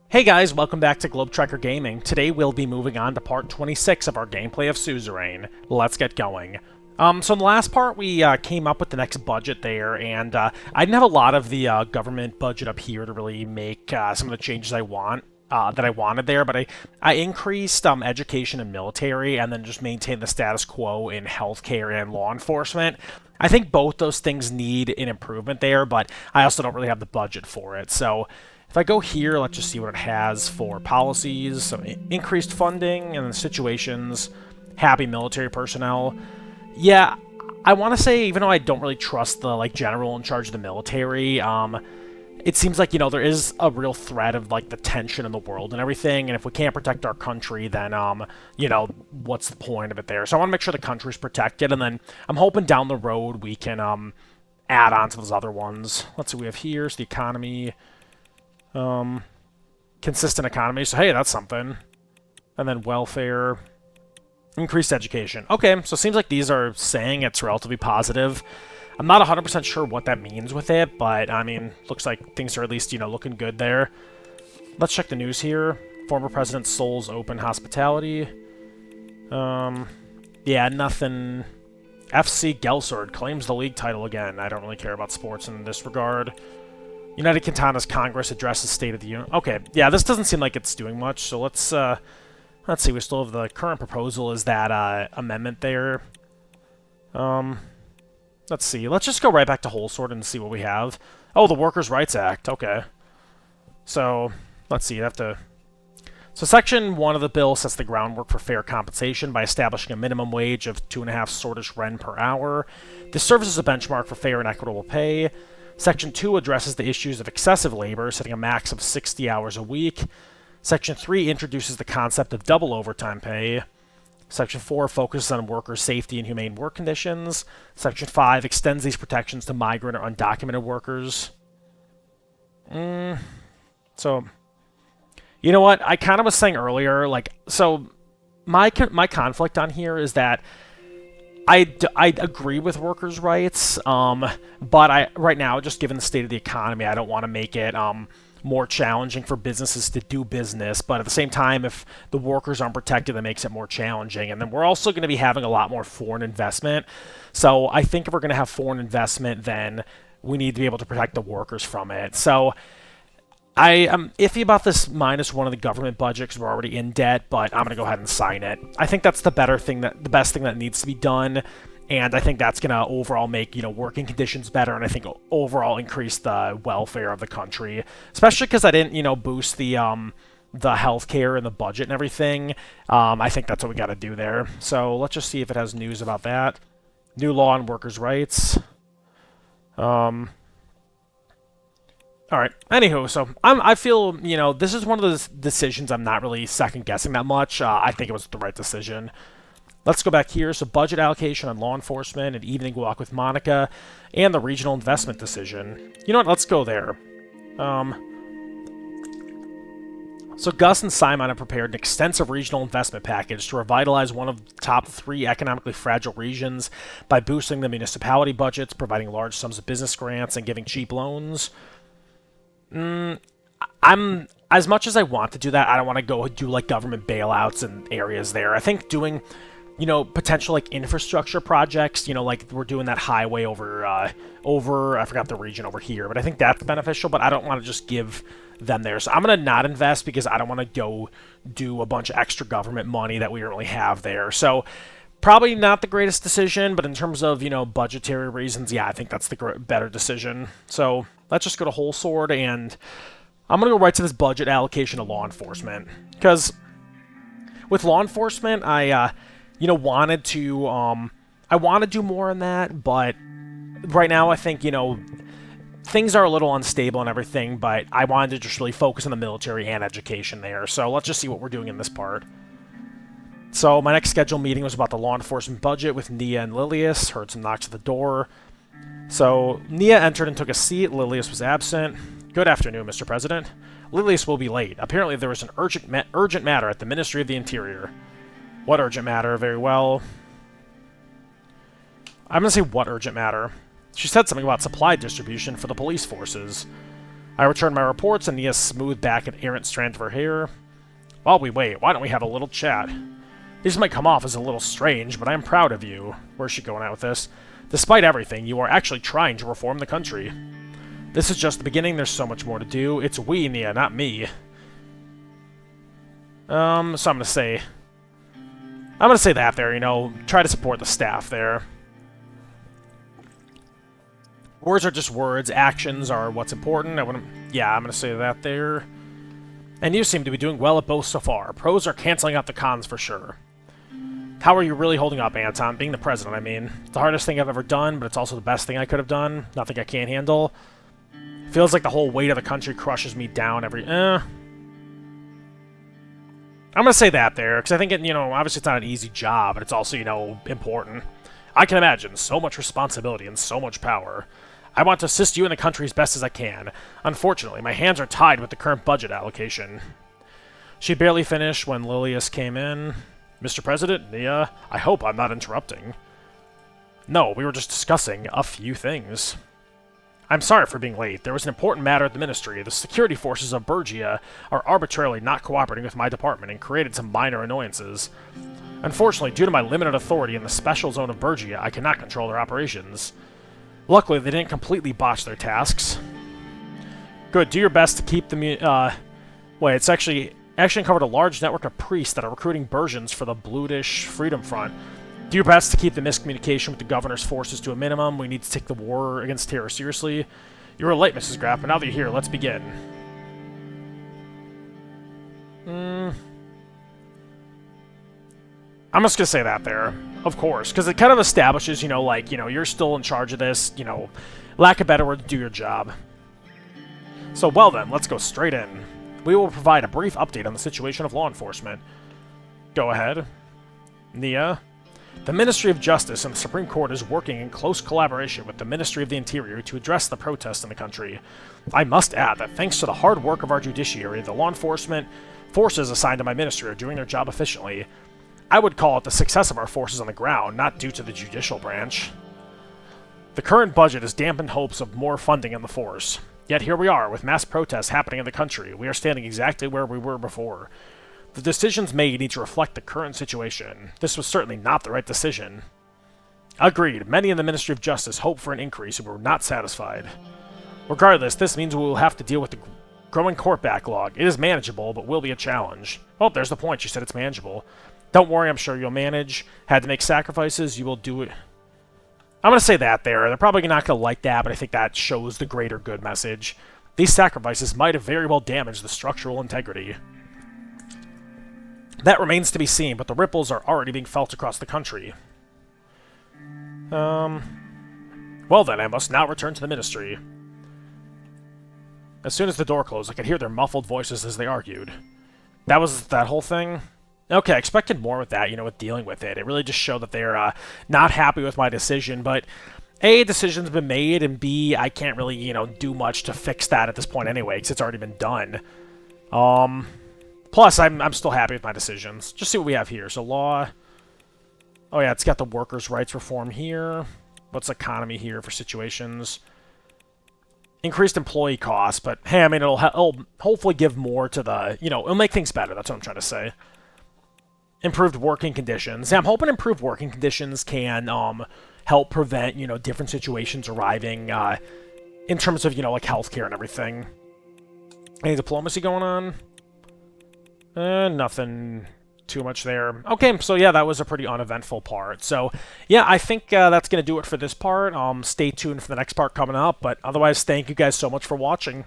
Hey guys, welcome back to Globetrotter Gaming. Today we'll be moving on to part 26 of our gameplay of Suzerain. Let's get going. So in the last part we came up with the next budget there, and I didn't have a lot of the government budget up here to really make some of the changes I wanted there, but I increased education and military, and then just maintained the status quo in healthcare and law enforcement. I think both those things need an improvement there, but I also don't really have the budget for it, so if I go here, let's just see what it has for policies. So increased funding and then situations, happy military personnel. Yeah, I want to say, even though I don't really trust the general in charge of the military, it seems like, there is a real threat of the tension in the world and everything, and if we can't protect our country, then what's the point of it there? So I want to make sure the country's protected, and then I'm hoping down the road we can add on to those other ones. Let's see what we have here. So the economy. Consistent economy, so hey, that's something. And then welfare, increased education. Okay, so it seems like these are saying it's relatively positive. I'm not 100% sure what that means with it, but I mean, looks like things are at least, looking good there. Let's check the news here. Former President Seoul's open hospitality. Yeah, nothing. FC Gelsord claims the league title again. I don't really care about sports in this regard. United Quintana's Congress addresses State of the Union. Okay, yeah, this doesn't seem like it's doing much, so let's see, we still have the current proposal is that amendment there. Let's see, let's just go right back to Whole Sword and see what we have. Oh, the Workers' Rights Act, okay. So, let's see, you have to... So Section 1 of the bill sets the groundwork for fair compensation by establishing a minimum wage of 2.5 Sordish Ren per hour. This serves as a benchmark for fair and equitable pay. Section 2 addresses the issues of excessive labor, setting a max of 60 hours a week. Section 3 introduces the concept of double overtime pay. Section 4 focuses on workers' safety and humane work conditions. Section 5 extends these protections to migrant or undocumented workers. So, you know what? I kind of was saying earlier, so my conflict on here is that I agree with workers' rights, but right now, just given the state of the economy, I don't want to make it more challenging for businesses to do business. But at the same time, if the workers aren't protected, that makes it more challenging. And then we're also going to be having a lot more foreign investment. So I think if we're going to have foreign investment, then we need to be able to protect the workers from it. So I am iffy about this -1 of the government budget because we're already in debt, but I'm going to go ahead and sign it. I think that's the best thing that needs to be done, and I think that's going to overall make, working conditions better, and I think overall increase the welfare of the country, especially because I didn't, boost the healthcare and the budget and everything. I think that's what we got to do there. So let's just see if it has news about that. New law on workers' rights. All right. Anywho, so I feel, this is one of those decisions I'm not really second-guessing that much. I think it was the right decision. Let's go back here. So budget allocation on law enforcement, an evening walk with Monica, and the regional investment decision. You know what? Let's go there. So Gus and Simon have prepared an extensive regional investment package to revitalize one of the top 3 economically fragile regions by boosting the municipality budgets, providing large sums of business grants, and giving cheap loans. I'm, as much as I want to do that, I don't want to go do government bailouts in areas there. I think doing, potential infrastructure projects, we're doing that highway over, I forgot the region over here, but I think that's beneficial, but I don't want to just give them there. So I'm going to not invest because I don't want to go do a bunch of extra government money that we don't really have there. So probably not the greatest decision, but in terms of, budgetary reasons, yeah, I think that's the better decision. So let's just go to Whole Sword, and I'm going to go right to this budget allocation of law enforcement. Because with law enforcement, I, wanted to, I want to do more on that, but right now I think, things are a little unstable and everything, but I wanted to just really focus on the military and education there. So let's just see what we're doing in this part. So my next scheduled meeting was about the law enforcement budget with Nia and Lilius. Heard some knocks at the door. So Nia entered and took a seat. Lilius was absent. Good afternoon, Mr. President. Lilius will be late. Apparently there was an urgent matter at the Ministry of the Interior. What urgent matter? Very well. I'm going to say what urgent matter. She said something about supply distribution for the police forces. I returned my reports, and Nia smoothed back an errant strand of her hair. While we wait, why don't we have a little chat? This might come off as a little strange, but I am proud of you. Where's she going out with this? Despite everything, you are actually trying to reform the country. This is just the beginning, there's so much more to do. It's we, Nia, not me. So I'm gonna say that there, you know, try to support the staff there. Words are just words, actions are what's important. I'm gonna say that there. And you seem to be doing well at both so far. Pros are canceling out the cons for sure. How are you really holding up, Anton? Being the president, I mean. It's the hardest thing I've ever done, but it's also the best thing I could have done. Nothing I can't handle. Feels like the whole weight of the country crushes me down every... I'm gonna say that there, because I think, you know, obviously it's not an easy job, but it's also, you know, important. I can imagine so much responsibility and so much power. I want to assist you in the country as best as I can. Unfortunately, my hands are tied with the current budget allocation. She barely finished when Lilius came in. Mr. President, Nia, I hope I'm not interrupting. No, we were just discussing a few things. I'm sorry for being late. There was an important matter at the Ministry. The security forces of Bergia are arbitrarily not cooperating with my department and created some minor annoyances. Unfortunately, due to my limited authority in the special zone of Bergia, I cannot control their operations. Luckily, they didn't completely botch their tasks. Good, do your best to keep the it's actually uncovered a large network of priests that are recruiting Bergians for the Blutish Freedom Front. Do your best to keep the miscommunication with the governor's forces to a minimum. We need to take the war against terror seriously. You were late, Mrs. Graff, but now that you're here, let's begin. I'm just gonna say that there, of course, because it kind of establishes, you know, like, you know, you're still in charge of this, you know, lack of better word, do your job. So, well then, let's go straight in. We will provide a brief update on the situation of law enforcement. Go ahead. Nia. The Ministry of Justice and the Supreme Court is working in close collaboration with the Ministry of the Interior to address the protests in the country. I must add that thanks to the hard work of our judiciary, the law enforcement forces assigned to my ministry are doing their job efficiently. I would call it the success of our forces on the ground, not due to the judicial branch. The current budget has dampened hopes of more funding in the force. Yet here we are, with mass protests happening in the country. We are standing exactly where we were before. The decisions made need to reflect the current situation. This was certainly not the right decision. Agreed. Many in the Ministry of Justice hoped for an increase and were not satisfied. Regardless, this means we will have to deal with the growing court backlog. It is manageable, but will be a challenge. Oh, there's the point. She said it's manageable. Don't worry, I'm sure you'll manage. Had to make sacrifices, you will do it. I'm going to say that there. They're probably not going to like that, but I think that shows the greater good message. These sacrifices might have very well damaged the structural integrity. That remains to be seen, but the ripples are already being felt across the country. Well then, I must now return to the ministry. As soon as the door closed, I could hear their muffled voices as they argued. That was that whole thing? Okay, I expected more with that, you know, with dealing with it. It really just showed that they're not happy with my decision, but A, decision's been made, and B, I can't really, you know, do much to fix that at this point anyway, because it's already been done. Plus, I'm still happy with my decisions. Just see what we have here. So, law... Oh yeah, it's got the workers' rights reform here. What's economy here for situations? Increased employee costs, but hey, I mean, it'll hopefully give more to the, you know, it'll make things better. That's what I'm trying to say. Improved working conditions. Yeah, I'm hoping improved working conditions can help prevent, you know, different situations arriving in terms of, you know, like healthcare and everything. Any diplomacy going on? Nothing too much there. Okay, so yeah, that was a pretty uneventful part. So yeah, I think that's going to do it for this part. Stay tuned for the next part coming up, but otherwise, thank you guys so much for watching.